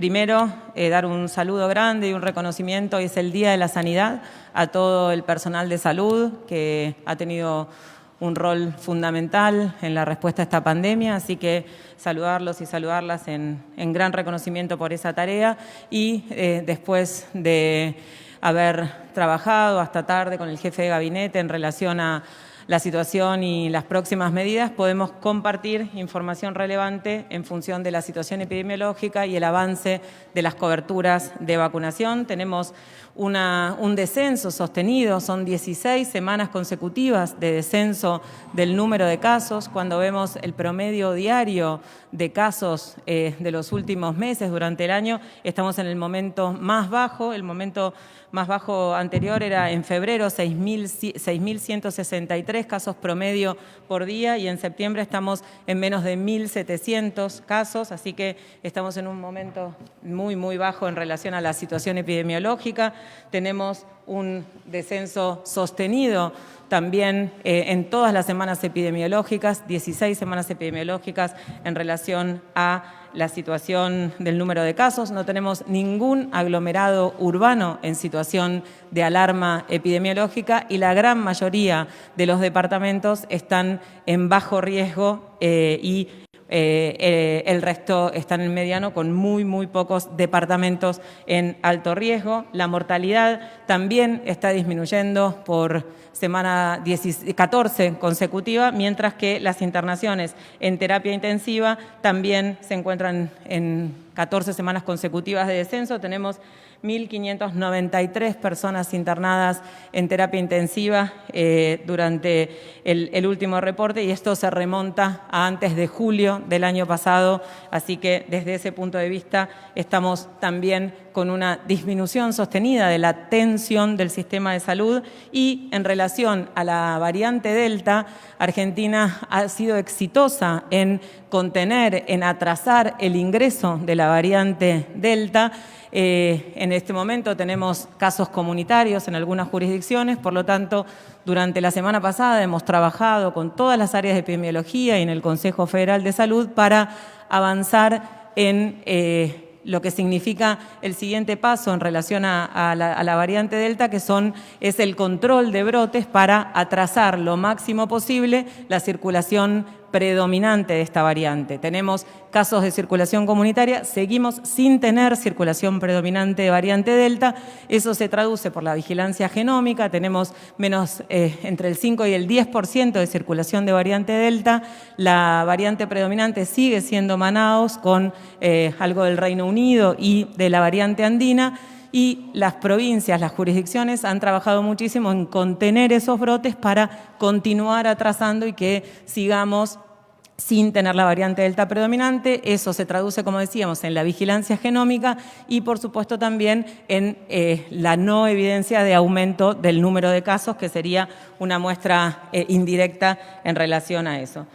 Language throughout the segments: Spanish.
Primero, dar un saludo grande y un reconocimiento. Hoy es el Día de la Sanidad a todo el personal de salud que ha tenido un rol fundamental en la respuesta a esta pandemia, así que saludarlos y saludarlas en gran reconocimiento por esa tarea y después de haber trabajado hasta tarde con el jefe de gabinete en relación a la situación y las próximas medidas, podemos compartir información relevante en función de la situación epidemiológica y el avance de las coberturas de vacunación. Tenemos un descenso sostenido, son 16 semanas consecutivas de descenso del número de casos. Cuando vemos el promedio diario de casos de los últimos meses durante el año, estamos en el momento más bajo. El momento más bajo anterior era en febrero, 6.163 casos promedio por día, y en septiembre estamos en menos de 1.700 casos, así que estamos en un momento muy, muy bajo en relación a la situación epidemiológica. Tenemos un descenso sostenido también en todas las semanas epidemiológicas, 16 semanas epidemiológicas en relación a la situación del número de casos. No tenemos ningún aglomerado urbano en situación de alarma epidemiológica y la gran mayoría de los departamentos están en bajo riesgo y el resto está en mediano, con muy, muy pocos departamentos en alto riesgo. La mortalidad también está disminuyendo por semana 14 consecutiva, mientras que las internaciones en terapia intensiva también se encuentran en 14 semanas consecutivas de descenso. Tenemos 1.593 personas internadas en terapia intensiva durante el último reporte, y esto se remonta a antes de julio del año pasado, así que desde ese punto de vista estamos también con una disminución sostenida de la tensión del sistema de salud. Y en relación a la variante Delta, Argentina ha sido exitosa en contener, en atrasar el ingreso de la variante Delta. En este momento tenemos casos comunitarios en algunas jurisdicciones, por lo tanto, durante la semana pasada hemos trabajado con todas las áreas de epidemiología y en el Consejo Federal de Salud para avanzar en lo que significa el siguiente paso en relación a la variante Delta, que es el control de brotes para atrasar lo máximo posible la circulación predominante de esta variante. Tenemos casos de circulación comunitaria, seguimos sin tener circulación predominante de variante Delta. Eso se traduce por la vigilancia genómica, tenemos menos entre el 5 y el 10% de circulación de variante Delta. La variante predominante sigue siendo Manaos, con algo del Reino Unido y de la variante andina. Y las provincias, las jurisdicciones han trabajado muchísimo en contener esos brotes para continuar atrasando y que sigamos sin tener la variante Delta predominante. Eso se traduce, como decíamos, en la vigilancia genómica y, por supuesto, también en la no evidencia de aumento del número de casos, que sería una muestra indirecta en relación a eso.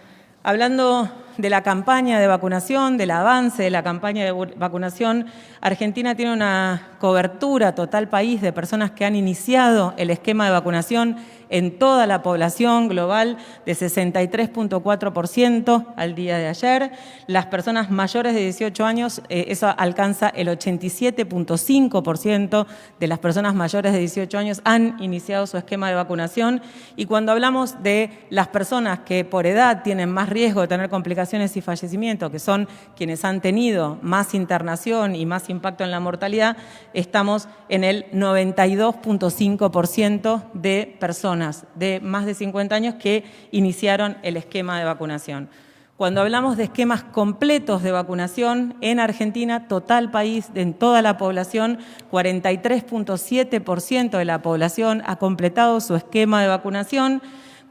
Hablando de la campaña de vacunación, del avance de la campaña de vacunación, Argentina tiene una cobertura total país de personas que han iniciado el esquema de vacunación en toda la población global de 63.4% al día de ayer. Las personas mayores de 18 años, eso alcanza el 87.5% de las personas mayores de 18 años han iniciado su esquema de vacunación. Y cuando hablamos de las personas que por edad tienen más riesgo de tener complicaciones y fallecimiento, que son quienes han tenido más internación y más impacto en la mortalidad, estamos en el 92.5% de personas de más de 50 años que iniciaron el esquema de vacunación. Cuando hablamos de esquemas completos de vacunación, en Argentina, total país, en toda la población, 43.7% de la población ha completado su esquema de vacunación.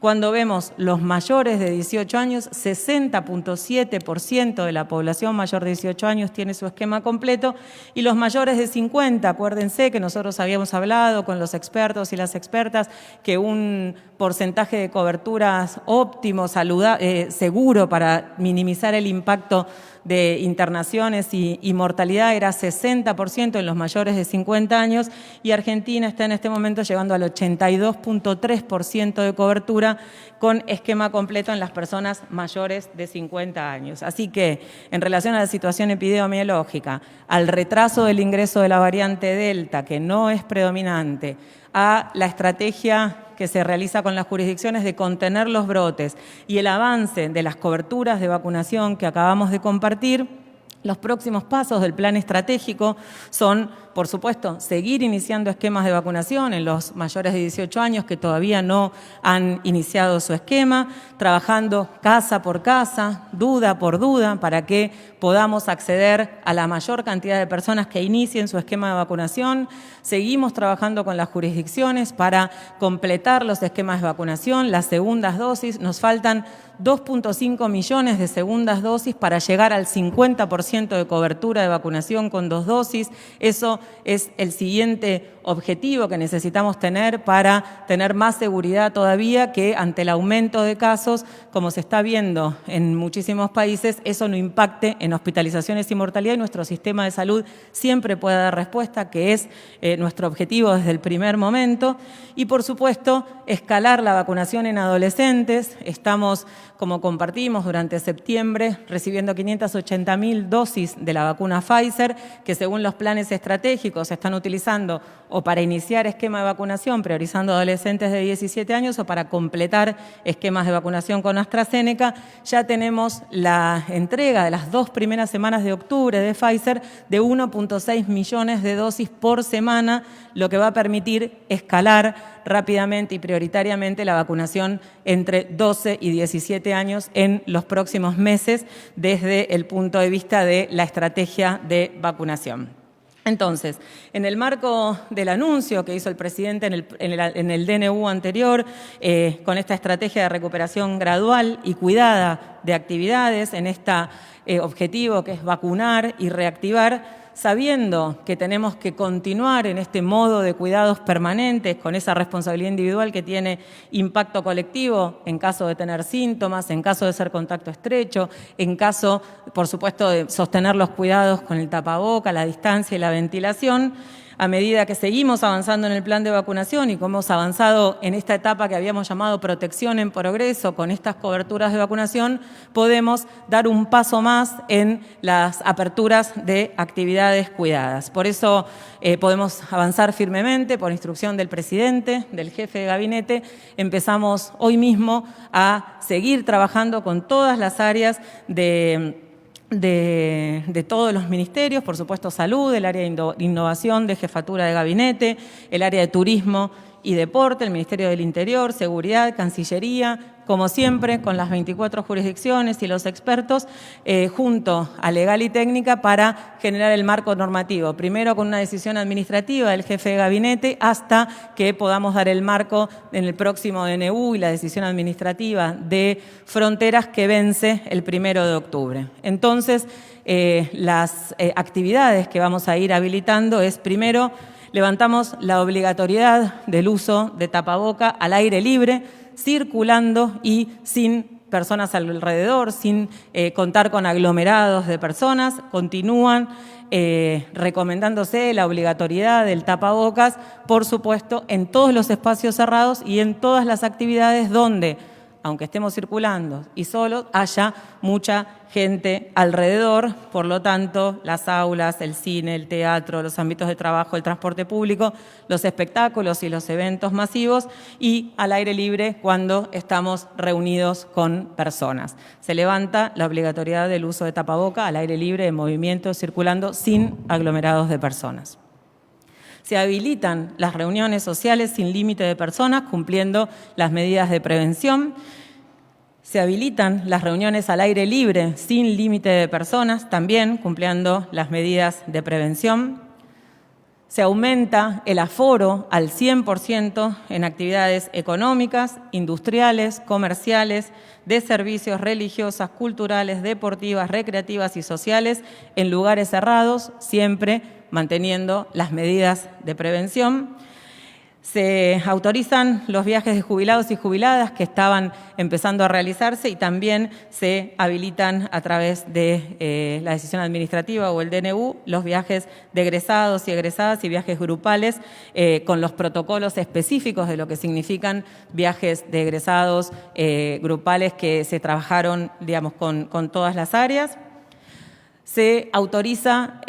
Cuando vemos los mayores de 18 años, 60.7% de la población mayor de 18 años tiene su esquema completo, y los mayores de 50, acuérdense que nosotros habíamos hablado con los expertos y las expertas que un porcentaje de coberturas óptimo, seguro para minimizar el impacto de internaciones y mortalidad era 60% en los mayores de 50 años y Argentina está en este momento llegando al 82,3% de cobertura con esquema completo en las personas mayores de 50 años. Así que, en relación a la situación epidemiológica, al retraso del ingreso de la variante Delta, que no es predominante, a la estrategia que se realiza con las jurisdicciones de contener los brotes y el avance de las coberturas de vacunación que acabamos de compartir, los próximos pasos del plan estratégico son, por supuesto, seguir iniciando esquemas de vacunación en los mayores de 18 años que todavía no han iniciado su esquema, trabajando casa por casa, duda por duda, para que podamos acceder a la mayor cantidad de personas que inicien su esquema de vacunación. Seguimos trabajando con las jurisdicciones para completar los esquemas de vacunación, las segundas dosis. Nos faltan 2,5 millones de segundas dosis para llegar al 50% de cobertura de vacunación con 2 dosis. Eso es el siguiente objetivo que necesitamos tener para tener más seguridad todavía que ante el aumento de casos, como se está viendo en muchísimos países, eso no impacte en hospitalizaciones y mortalidad y nuestro sistema de salud siempre pueda dar respuesta, que es nuestro objetivo desde el primer momento. Y, por supuesto, escalar la vacunación en adolescentes. Estamos, como compartimos, durante septiembre recibiendo 580.000 dosis de la vacuna Pfizer, que según los planes estratégicos se están utilizando o para iniciar esquema de vacunación priorizando adolescentes de 17 años o para completar esquemas de vacunación con AstraZeneca. Ya tenemos la entrega de las 2 primeras semanas de octubre de Pfizer de 1,6 millones de dosis por semana, lo que va a permitir escalar rápidamente y prioritariamente la vacunación entre 12 y 17 años en los próximos meses desde el punto de vista de la estrategia de vacunación. Entonces, en el marco del anuncio que hizo el presidente en el DNU anterior, con esta estrategia de recuperación gradual y cuidada de actividades, en este objetivo que es vacunar y reactivar, sabiendo que tenemos que continuar en este modo de cuidados permanentes con esa responsabilidad individual que tiene impacto colectivo en caso de tener síntomas, en caso de ser contacto estrecho, en caso, por supuesto, de sostener los cuidados con el tapaboca, la distancia y la ventilación. A medida que seguimos avanzando en el plan de vacunación y como hemos avanzado en esta etapa que habíamos llamado protección en progreso con estas coberturas de vacunación, podemos dar un paso más en las aperturas de actividades cuidadas. Por eso podemos avanzar firmemente, por instrucción del presidente, del jefe de gabinete. Empezamos hoy mismo a seguir trabajando con todas las áreas de todos los ministerios, por supuesto salud, el área de innovación de jefatura de gabinete, el área de turismo y deporte, el Ministerio del Interior, seguridad, Cancillería, como siempre, con las 24 jurisdicciones y los expertos, junto a legal y técnica para generar el marco normativo. Primero con una decisión administrativa del jefe de gabinete hasta que podamos dar el marco en el próximo DNU y la decisión administrativa de fronteras que vence el 1 de octubre. Entonces, las actividades que vamos a ir habilitando es, primero, levantamos la obligatoriedad del uso de tapaboca al aire libre, circulando y sin personas alrededor, sin contar con aglomerados de personas. Continúan recomendándose la obligatoriedad del tapabocas, por supuesto, en todos los espacios cerrados y en todas las actividades donde, aunque estemos circulando y solos, haya mucha gente alrededor. Por lo tanto, las aulas, el cine, el teatro, los ámbitos de trabajo, el transporte público, los espectáculos y los eventos masivos y al aire libre cuando estamos reunidos con personas. Se levanta la obligatoriedad del uso de tapaboca al aire libre, en movimiento, circulando, sin aglomerados de personas. Se habilitan las reuniones sociales sin límite de personas, cumpliendo las medidas de prevención. Se habilitan las reuniones al aire libre sin límite de personas, también cumpliendo las medidas de prevención. Se aumenta el aforo al 100% en actividades económicas, industriales, comerciales, de servicios, religiosas, culturales, deportivas, recreativas y sociales en lugares cerrados, siempre manteniendo las medidas de prevención. Se autorizan los viajes de jubilados y jubiladas que estaban empezando a realizarse y también se habilitan a través de la decisión administrativa o el DNU los viajes de egresados y egresadas y viajes grupales con los protocolos específicos de lo que significan viajes de egresados grupales que se trabajaron, digamos, con todas las áreas. Se autoriza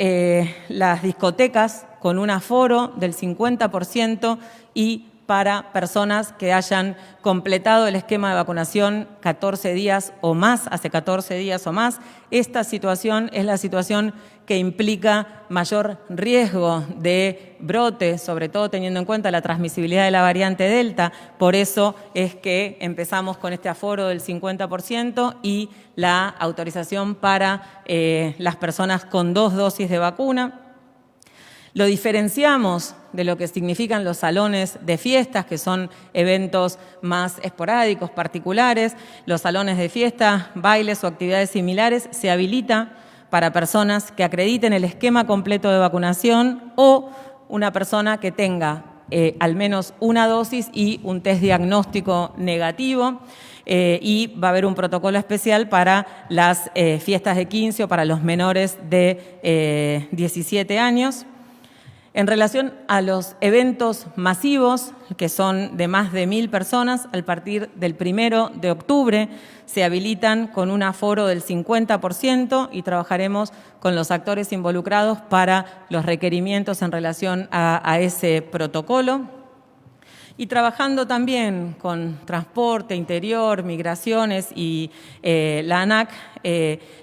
las discotecas con un aforo del 50% y para personas que hayan completado el esquema de vacunación 14 días o más, hace 14 días o más. Esta situación es la situación que implica mayor riesgo de brote, sobre todo teniendo en cuenta la transmisibilidad de la variante Delta. Por eso es que empezamos con este aforo del 50% y la autorización para las personas con 2 dosis de vacuna. Lo diferenciamos de lo que significan los salones de fiestas, que son eventos más esporádicos, particulares. Los salones de fiesta, bailes o actividades similares se habilita para personas que acrediten el esquema completo de vacunación o una persona que tenga al menos una dosis y un test diagnóstico negativo. Y va a haber un protocolo especial para las fiestas de 15 o para los menores de 17 años. En relación a los eventos masivos, que son de más de 1.000 personas, a partir del 1 de octubre se habilitan con un aforo del 50% y trabajaremos con los actores involucrados para los requerimientos en relación a ese protocolo. Y trabajando también con transporte, interior, migraciones y la ANAC,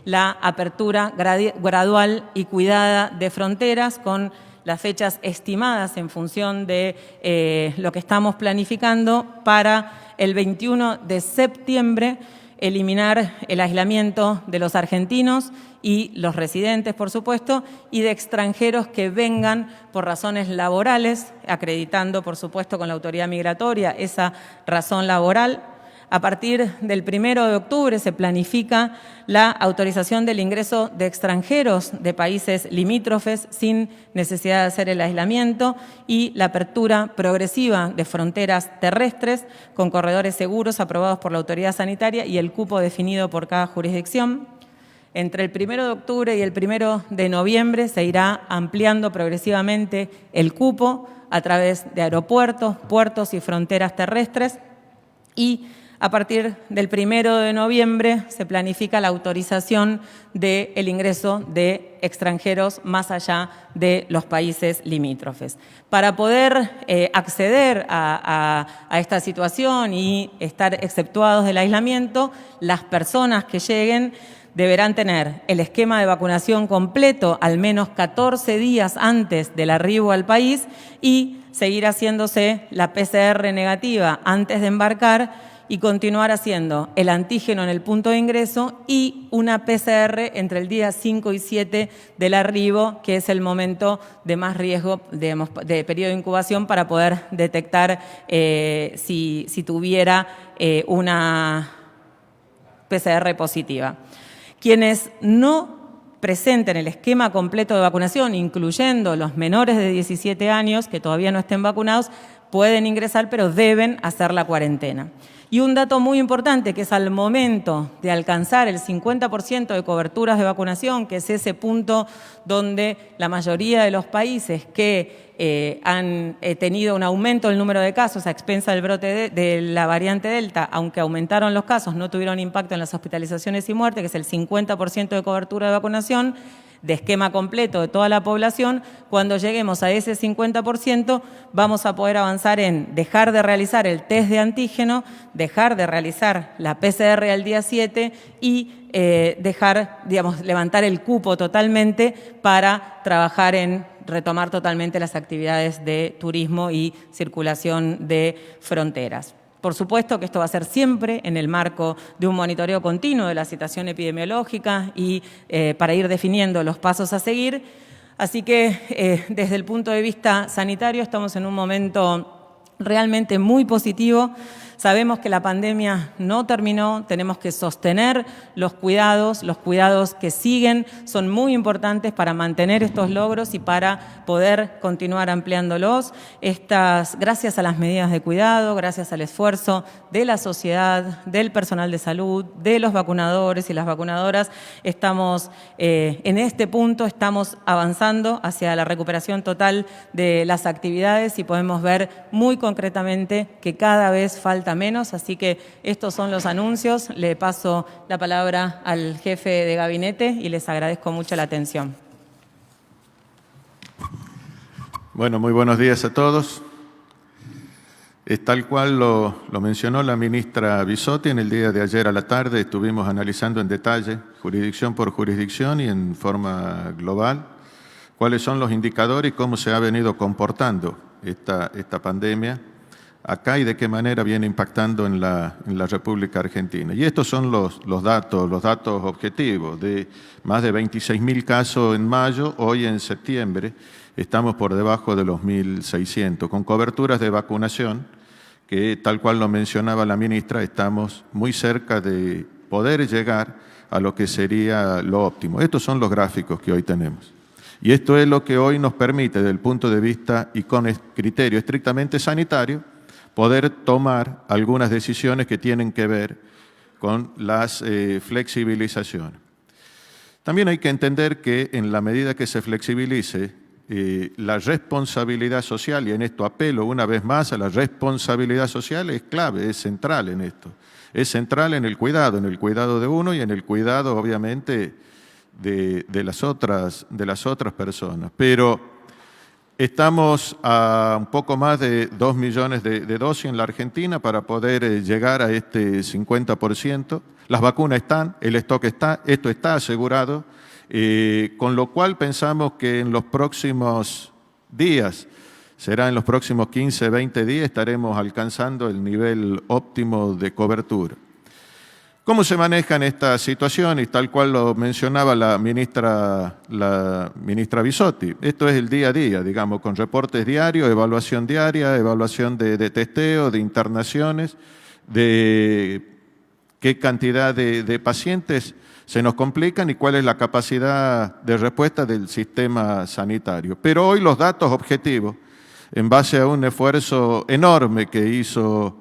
la apertura gradual y cuidada de fronteras con las fechas estimadas en función de lo que estamos planificando para el 21 de septiembre eliminar el aislamiento de los argentinos y los residentes, por supuesto, y de extranjeros que vengan por razones laborales, acreditando, por supuesto, con la autoridad migratoria esa razón laboral. A partir del 1 de octubre se planifica la autorización del ingreso de extranjeros de países limítrofes sin necesidad de hacer el aislamiento y la apertura progresiva de fronteras terrestres con corredores seguros aprobados por la autoridad sanitaria y el cupo definido por cada jurisdicción. Entre el 1 de octubre y el 1 de noviembre se irá ampliando progresivamente el cupo a través de aeropuertos, puertos y fronteras terrestres y a partir del 1 de noviembre se planifica la autorización del ingreso de extranjeros más allá de los países limítrofes. Para poder acceder a esta situación y estar exceptuados del aislamiento, las personas que lleguen deberán tener el esquema de vacunación completo al menos 14 días antes del arribo al país y seguir haciéndose la PCR negativa antes de embarcar y continuar haciendo el antígeno en el punto de ingreso y una PCR entre el día 5 y 7 del arribo, que es el momento de más riesgo de periodo de incubación para poder detectar si tuviera una PCR positiva. Quienes no presenten el esquema completo de vacunación, incluyendo los menores de 17 años que todavía no estén vacunados, pueden ingresar, pero deben hacer la cuarentena. Y un dato muy importante, que es al momento de alcanzar el 50% de coberturas de vacunación, que es ese punto donde la mayoría de los países que han tenido un aumento del número de casos a expensa del brote de la variante Delta, aunque aumentaron los casos, no tuvieron impacto en las hospitalizaciones y muertes, que es el 50% de cobertura de vacunación, de esquema completo de toda la población. Cuando lleguemos a ese 50% vamos a poder avanzar en dejar de realizar el test de antígeno, dejar de realizar la PCR al día 7 y levantar el cupo totalmente para trabajar en retomar totalmente las actividades de turismo y circulación de fronteras. Por supuesto que esto va a ser siempre en el marco de un monitoreo continuo de la situación epidemiológica y para ir definiendo los pasos a seguir. Así que desde el punto de vista sanitario estamos en un momento realmente muy positivo. Sabemos que la pandemia no terminó, tenemos que sostener los cuidados que siguen son muy importantes para mantener estos logros y para poder continuar ampliándolos. Gracias a las medidas de cuidado, gracias al esfuerzo de la sociedad, del personal de salud, de los vacunadores y las vacunadoras, estamos en este punto, estamos avanzando hacia la recuperación total de las actividades y podemos ver muy concretamente que cada vez falta menos, así que estos son los anuncios. Le paso la palabra al jefe de gabinete y les agradezco mucho la atención. Bueno, muy buenos días a todos. Tal cual lo mencionó la ministra Bisotti, en el día de ayer a la tarde estuvimos analizando en detalle, jurisdicción por jurisdicción y en forma global, cuáles son los indicadores y cómo se ha venido comportando esta pandemia acá y de qué manera viene impactando en la República Argentina. Y estos son los datos objetivos, de más de 26.000 casos en mayo, hoy en septiembre estamos por debajo de los 1.600, con coberturas de vacunación, que tal cual lo mencionaba la ministra, estamos muy cerca de poder llegar a lo que sería lo óptimo. Estos son los gráficos que hoy tenemos. Y esto es lo que hoy nos permite, desde el punto de vista y con criterio estrictamente sanitario, poder tomar algunas decisiones que tienen que ver con las flexibilizaciones. También hay que entender que en la medida que se flexibilice, la responsabilidad social, y en esto apelo una vez más a la responsabilidad social, es clave, es central en esto. Es central en el cuidado de uno y en el cuidado, obviamente, de las otras personas. Pero estamos a un poco más de 2 millones de dosis en la Argentina para poder llegar a este 50%. Las vacunas están, el stock está, esto está asegurado, con lo cual pensamos que en los próximos días, será en los próximos 15, 20 días, estaremos alcanzando el nivel óptimo de cobertura. ¿Cómo se maneja en esta situación? Y tal cual lo mencionaba la ministra Bisotti, esto es el día a día, digamos, con reportes diarios, evaluación diaria, evaluación de testeo, de internaciones, de qué cantidad de pacientes se nos complican y cuál es la capacidad de respuesta del sistema sanitario. Pero hoy los datos objetivos, en base a un esfuerzo enorme que hizo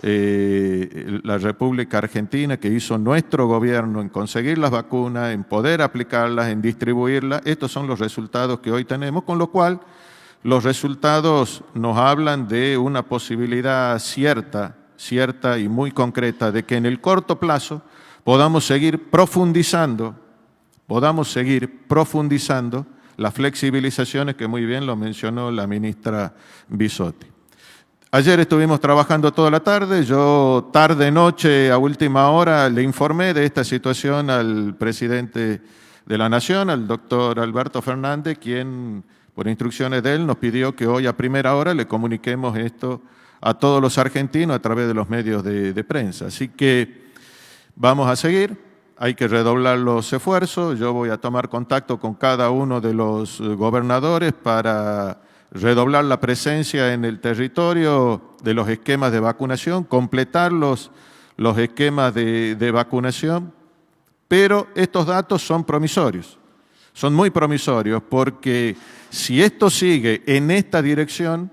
la República Argentina, que hizo nuestro gobierno en conseguir las vacunas, en poder aplicarlas, en distribuirlas, estos son los resultados que hoy tenemos, con lo cual los resultados nos hablan de una posibilidad cierta y muy concreta de que en el corto plazo podamos seguir profundizando las flexibilizaciones que muy bien lo mencionó la ministra Bisotti. Ayer estuvimos trabajando toda la tarde, yo tarde-noche a última hora le informé de esta situación al presidente de la Nación, al doctor Alberto Fernández, quien por instrucciones de él nos pidió que hoy a primera hora le comuniquemos esto a todos los argentinos a través de los medios de prensa. Así que vamos a seguir, hay que redoblar los esfuerzos, yo voy a tomar contacto con cada uno de los gobernadores para redoblar la presencia en el territorio de los esquemas de vacunación, completar los esquemas de vacunación, pero estos datos son promisorios, son muy promisorios, porque si esto sigue en esta dirección,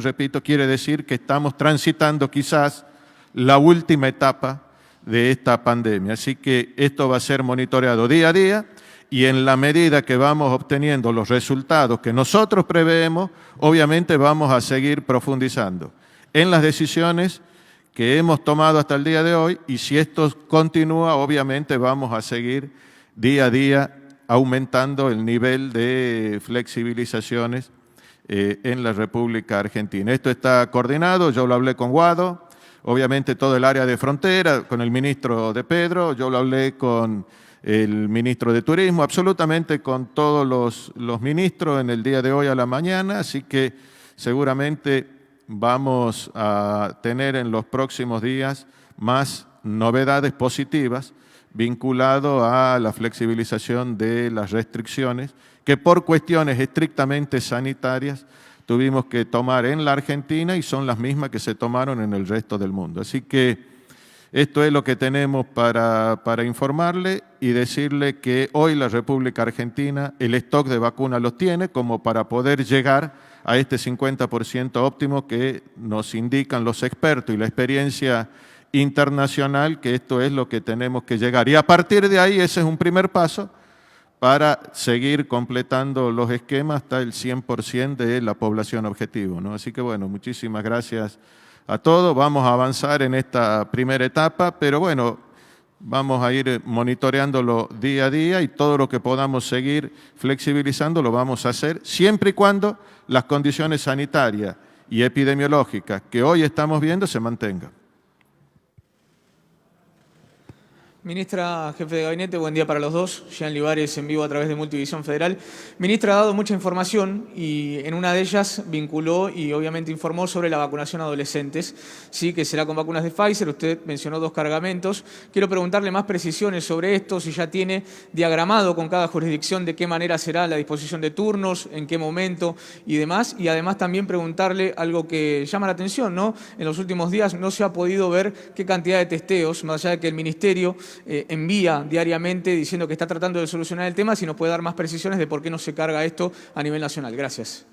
repito, quiere decir que estamos transitando quizás la última etapa de esta pandemia. Así que esto va a ser monitoreado día a día y en la medida que vamos obteniendo los resultados que nosotros preveemos, obviamente vamos a seguir profundizando en las decisiones que hemos tomado hasta el día de hoy y si esto continúa, obviamente vamos a seguir día a día aumentando el nivel de flexibilizaciones en la República Argentina. Esto está coordinado, yo lo hablé con Guado, obviamente todo el área de frontera, con el ministro de Pedro, yo lo hablé con el ministro de Turismo, absolutamente con todos los ministros en el día de hoy a la mañana, así que seguramente vamos a tener en los próximos días más novedades positivas vinculado a la flexibilización de las restricciones que por cuestiones estrictamente sanitarias tuvimos que tomar en la Argentina y son las mismas que se tomaron en el resto del mundo. Así que esto es lo que tenemos para informarle y decirle que hoy la República Argentina el stock de vacunas los tiene como para poder llegar a este 50% óptimo que nos indican los expertos y la experiencia internacional, que esto es lo que tenemos que llegar. Y a partir de ahí ese es un primer paso para seguir completando los esquemas hasta el 100% de la población objetivo, ¿no? Así que bueno, muchísimas gracias a todos. Vamos a avanzar en esta primera etapa, pero bueno, vamos a ir monitoreándolo día a día y todo lo que podamos seguir flexibilizando lo vamos a hacer, siempre y cuando las condiciones sanitarias y epidemiológicas que hoy estamos viendo se mantengan. Ministra, jefe de gabinete, buen día para los dos. Jean Libares en vivo a través de Multivisión Federal. Ministra ha dado mucha información y en una de ellas vinculó y obviamente informó sobre la vacunación a adolescentes, sí, que será con vacunas de Pfizer. Usted mencionó 2 cargamentos. Quiero preguntarle más precisiones sobre esto, si ya tiene diagramado con cada jurisdicción de qué manera será la disposición de turnos, en qué momento y demás. Y además también preguntarle algo que llama la atención, ¿no? En los últimos días no se ha podido ver qué cantidad de testeos, más allá de que el Ministerio envía diariamente diciendo que está tratando de solucionar el tema, si nos puede dar más precisiones de por qué no se carga esto a nivel nacional. Gracias.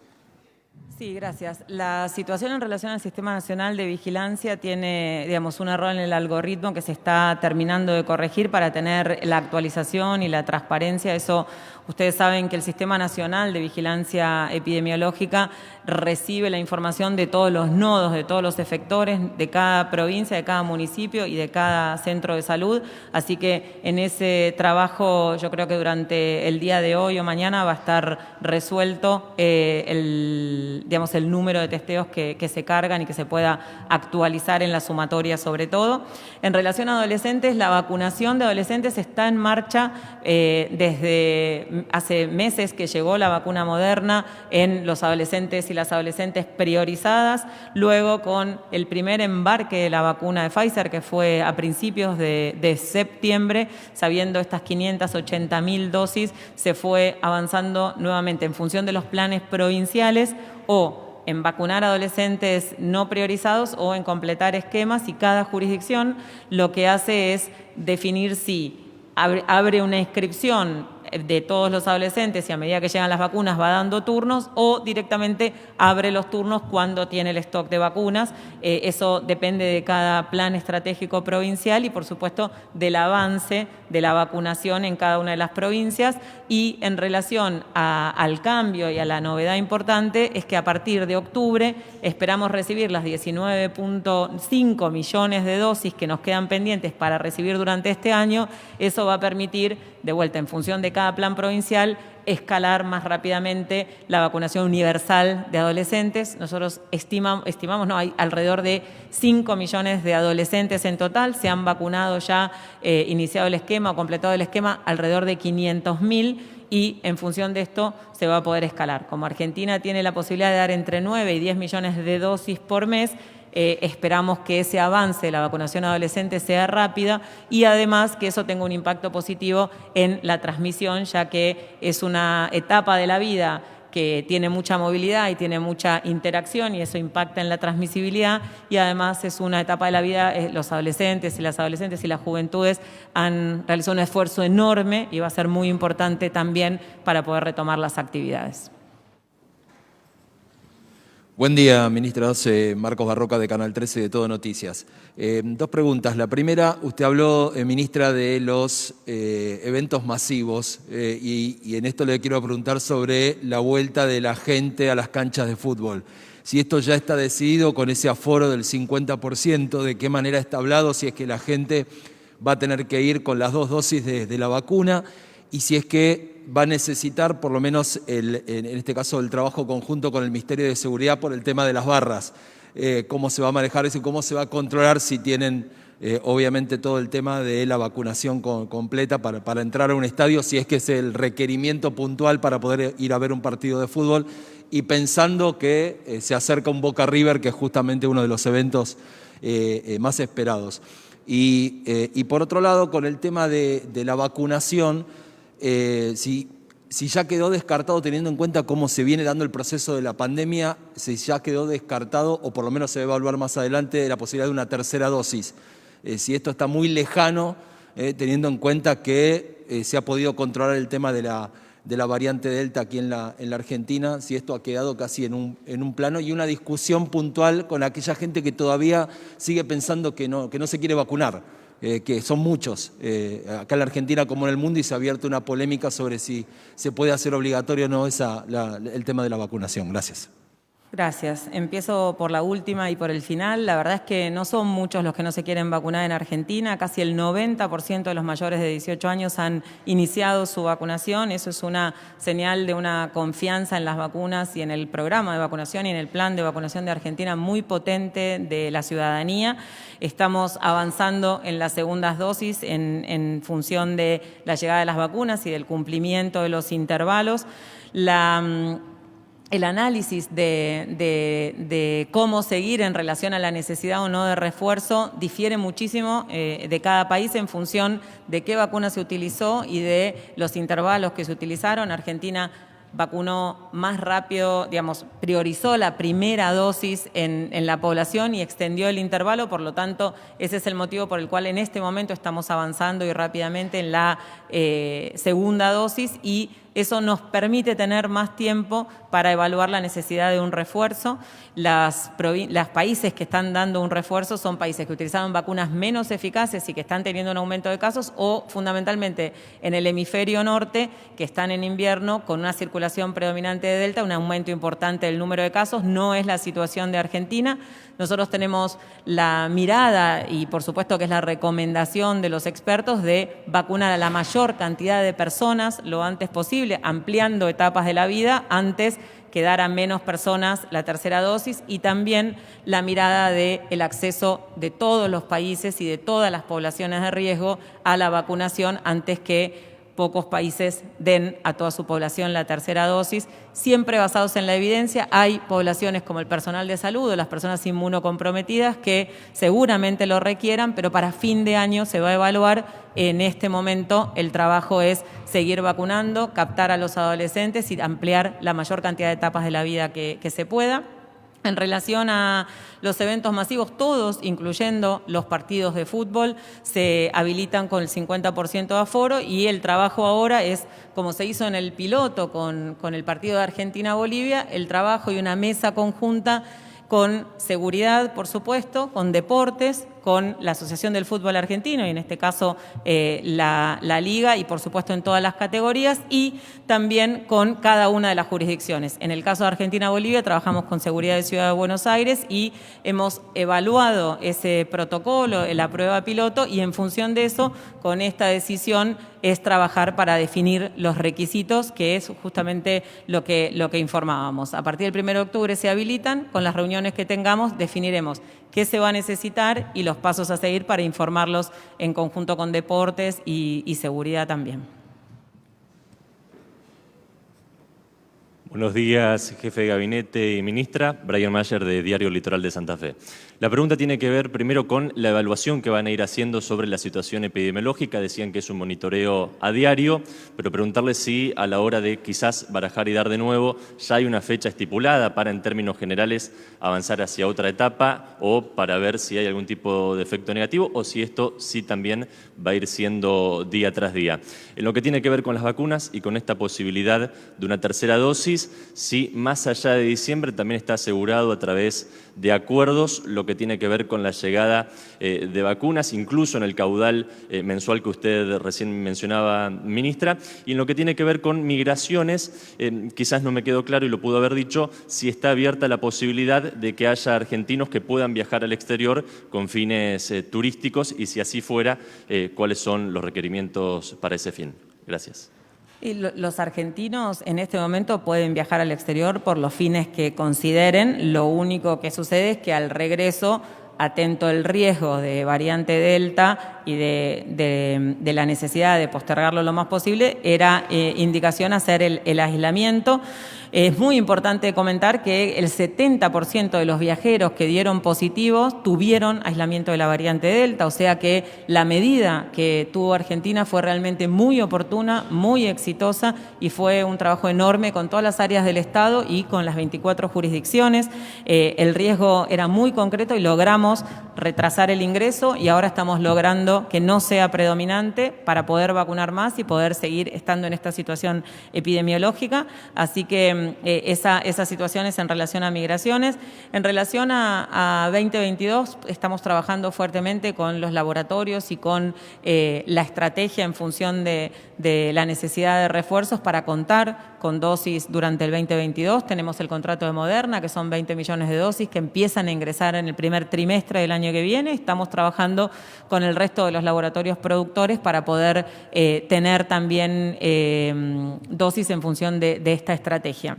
Sí, gracias. La situación en relación al Sistema Nacional de Vigilancia tiene, digamos, un error en el algoritmo que se está terminando de corregir para tener la actualización y la transparencia. Eso, ustedes saben que el Sistema Nacional de Vigilancia Epidemiológica recibe la información de todos los nodos, de todos los efectores, de cada provincia, de cada municipio y de cada centro de salud. Así que en ese trabajo yo creo que durante el día de hoy o mañana va a estar resuelto el número de testeos que se cargan y que se pueda actualizar en la sumatoria sobre todo. En relación a adolescentes, la vacunación de adolescentes está en marcha desde hace meses que llegó la vacuna Moderna en los adolescentes y las adolescentes priorizadas, luego con el primer embarque de la vacuna de Pfizer, que fue a principios de septiembre, sabiendo estas 580.000 dosis, se fue avanzando nuevamente en función de los planes provinciales o en vacunar adolescentes no priorizados o en completar esquemas, y cada jurisdicción lo que hace es definir si abre una inscripción de todos los adolescentes y a medida que llegan las vacunas va dando turnos, o directamente abre los turnos cuando tiene el stock de vacunas. Eso depende de cada plan estratégico provincial y, por supuesto, del avance de la vacunación en cada una de las provincias. Y en relación al cambio y a la novedad importante es que a partir de octubre esperamos recibir las 19.5 millones de dosis que nos quedan pendientes para recibir durante este año. Eso va a permitir, de vuelta, en función de cada plan provincial, escalar más rápidamente la vacunación universal de adolescentes. Nosotros estimamos, hay alrededor de 5 millones de adolescentes en total. Se han vacunado ya, iniciado el esquema o completado el esquema, alrededor de 500.000, y en función de esto se va a poder escalar. Como Argentina tiene la posibilidad de dar entre 9 y 10 millones de dosis por mes, esperamos que ese avance de la vacunación adolescente sea rápida y además que eso tenga un impacto positivo en la transmisión, ya que es una etapa de la vida que tiene mucha movilidad y tiene mucha interacción y eso impacta en la transmisibilidad, y además es una etapa de la vida, los adolescentes y las juventudes han realizado un esfuerzo enorme y va a ser muy importante también para poder retomar las actividades. Buen día, ministra. Marcos Barroca, de Canal 13 de Todo Noticias. 2 preguntas. La primera, usted habló, ministra, de los eventos masivos y en esto le quiero preguntar sobre la vuelta de la gente a las canchas de fútbol. Si esto ya está decidido con ese aforo del 50%, de qué manera está hablado, si es que la gente va a tener que ir con las 2 dosis de la vacuna y si es que va a necesitar por lo menos, en este caso, el trabajo conjunto con el Ministerio de Seguridad por el tema de las barras. Cómo se va a manejar eso y cómo se va a controlar si tienen, obviamente, todo el tema de la vacunación completa para entrar a un estadio, si es que es el requerimiento puntual para poder ir a ver un partido de fútbol, y pensando que se acerca un Boca River, que es justamente uno de los eventos más esperados. Y por otro lado, con el tema de la vacunación, si si ya quedó descartado, teniendo en cuenta cómo se viene dando el proceso de la pandemia, si ya quedó descartado, o por lo menos se va a evaluar más adelante, la posibilidad de una tercera dosis. Si esto está muy lejano, teniendo en cuenta que se ha podido controlar el tema de la variante Delta aquí en la Argentina, si esto ha quedado casi en un plano, y una discusión puntual con aquella gente que todavía sigue pensando que no se quiere vacunar. Que son muchos, acá en la Argentina como en el mundo, y se ha abierto una polémica sobre si se puede hacer obligatorio o no el tema de la vacunación. Gracias. Gracias. Empiezo por la última y por el final. La verdad es que no son muchos los que no se quieren vacunar en Argentina. Casi el 90% de los mayores de 18 años han iniciado su vacunación. Eso es una señal de una confianza en las vacunas y en el programa de vacunación y en el plan de vacunación de Argentina muy potente de la ciudadanía. Estamos avanzando en las segundas dosis en función de la llegada de las vacunas y del cumplimiento de los intervalos. El análisis de cómo seguir en relación a la necesidad o no de refuerzo difiere muchísimo de cada país en función de qué vacuna se utilizó y de los intervalos que se utilizaron. Argentina vacunó más rápido, digamos, priorizó la primera dosis en la población y extendió el intervalo, por lo tanto, ese es el motivo por el cual en este momento estamos avanzando y rápidamente en la segunda dosis, y eso nos permite tener más tiempo para evaluar la necesidad de un refuerzo. Los países que están dando un refuerzo son países que utilizaron vacunas menos eficaces y que están teniendo un aumento de casos, o fundamentalmente en el hemisferio norte, que están en invierno con una circulación predominante de Delta, un aumento importante del número de casos. No es la situación de Argentina. Nosotros tenemos la mirada, y por supuesto que es la recomendación de los expertos, de vacunar a la mayor cantidad de personas lo antes posible, ampliando etapas de la vida antes que dar a menos personas la tercera dosis, y también la mirada del acceso de todos los países y de todas las poblaciones de riesgo a la vacunación antes que pocos países den a toda su población la tercera dosis, siempre basados en la evidencia. Hay poblaciones como el personal de salud o las personas inmunocomprometidas que seguramente lo requieran, pero para fin de año se va a evaluar. En este momento el trabajo es seguir vacunando, captar a los adolescentes y ampliar la mayor cantidad de etapas de la vida que se pueda. En relación a los eventos masivos, todos, incluyendo los partidos de fútbol, se habilitan con el 50% de aforo, y el trabajo ahora es, como se hizo en el piloto con el partido de Argentina-Bolivia, el trabajo y una mesa conjunta con seguridad, por supuesto, con deportes, con la Asociación del Fútbol Argentino, y en este caso la Liga, y por supuesto en todas las categorías, y también con cada una de las jurisdicciones. En el caso de Argentina-Bolivia trabajamos con Seguridad de Ciudad de Buenos Aires y hemos evaluado ese protocolo, la prueba piloto, y en función de eso, con esta decisión, es trabajar para definir los requisitos, que es justamente lo que informábamos. A partir del 1 de octubre se habilitan, con las reuniones que tengamos definiremos qué se va a necesitar y los pasos a seguir para informarlos en conjunto con deportes y seguridad también. Buenos días, jefe de gabinete y ministra. Brian Mayer, de Diario Litoral de Santa Fe. La pregunta tiene que ver primero con la evaluación que van a ir haciendo sobre la situación epidemiológica. Decían que es un monitoreo a diario, pero preguntarle si a la hora de quizás barajar y dar de nuevo, ya hay una fecha estipulada para, en términos generales, avanzar hacia otra etapa, o para ver si hay algún tipo de efecto negativo, o si esto sí también va a ir siendo día tras día. En lo que tiene que ver con las vacunas y con esta posibilidad de una tercera dosis, si más allá de diciembre también está asegurado a través de acuerdos lo que tiene que ver con la llegada de vacunas, incluso en el caudal mensual que usted recién mencionaba, ministra, y en lo que tiene que ver con migraciones, quizás no me quedó claro y lo pudo haber dicho, si está abierta la posibilidad de que haya argentinos que puedan viajar al exterior con fines turísticos, y si así fuera, cuáles son los requerimientos para ese fin. Gracias. Y los argentinos en este momento pueden viajar al exterior por los fines que consideren. Lo único que sucede es que al regreso, atento al riesgo de variante Delta, y de la necesidad de postergarlo lo más posible, era indicación hacer el aislamiento. Es muy importante comentar que el 70% de los viajeros que dieron positivos tuvieron aislamiento de la variante Delta, o sea que la medida que tuvo Argentina fue realmente muy oportuna, muy exitosa y fue un trabajo enorme con todas las áreas del Estado y con las 24 jurisdicciones. El riesgo era muy concreto y logramos retrasar el ingreso y ahora estamos logrando que no sea predominante para poder vacunar más y poder seguir estando en esta situación epidemiológica. Así que esas situaciones en relación a migraciones. En relación a 2022, estamos trabajando fuertemente con los laboratorios y con la estrategia en función de la necesidad de refuerzos para contar con dosis durante el 2022. Tenemos el contrato de Moderna, que son 20 millones de dosis que empiezan a ingresar en el primer trimestre del año que viene. Estamos trabajando con el resto de los laboratorios productores para poder tener también dosis en función de esta estrategia.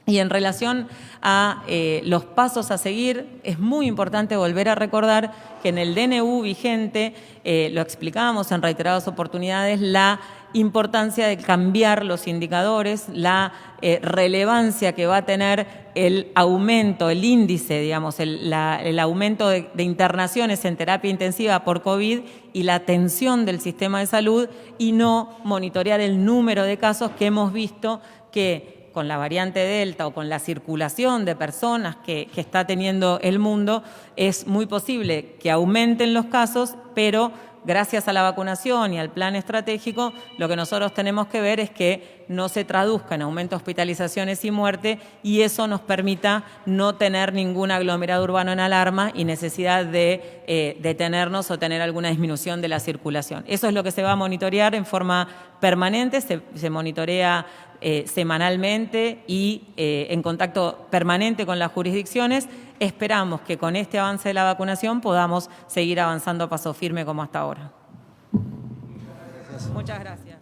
Y en relación a los pasos a seguir, es muy importante volver a recordar que en el DNU vigente, lo explicábamos en reiteradas oportunidades, la importancia de cambiar los indicadores, la relevancia que va a tener el aumento, el índice, digamos, el aumento de internaciones en terapia intensiva por COVID y la atención del sistema de salud y no monitorear el número de casos que hemos visto que con la variante Delta o con la circulación de personas que está teniendo el mundo, es muy posible que aumenten los casos, pero gracias a la vacunación y al plan estratégico, lo que nosotros tenemos que ver es que no se traduzca en aumento de hospitalizaciones y muerte y eso nos permita no tener ningún aglomerado urbano en alarma y necesidad de detenernos o tener alguna disminución de la circulación. Eso es lo que se va a monitorear en forma permanente, se monitorea semanalmente y en contacto permanente con las jurisdicciones. Esperamos que con este avance de la vacunación podamos seguir avanzando a paso firme como hasta ahora. Muchas gracias.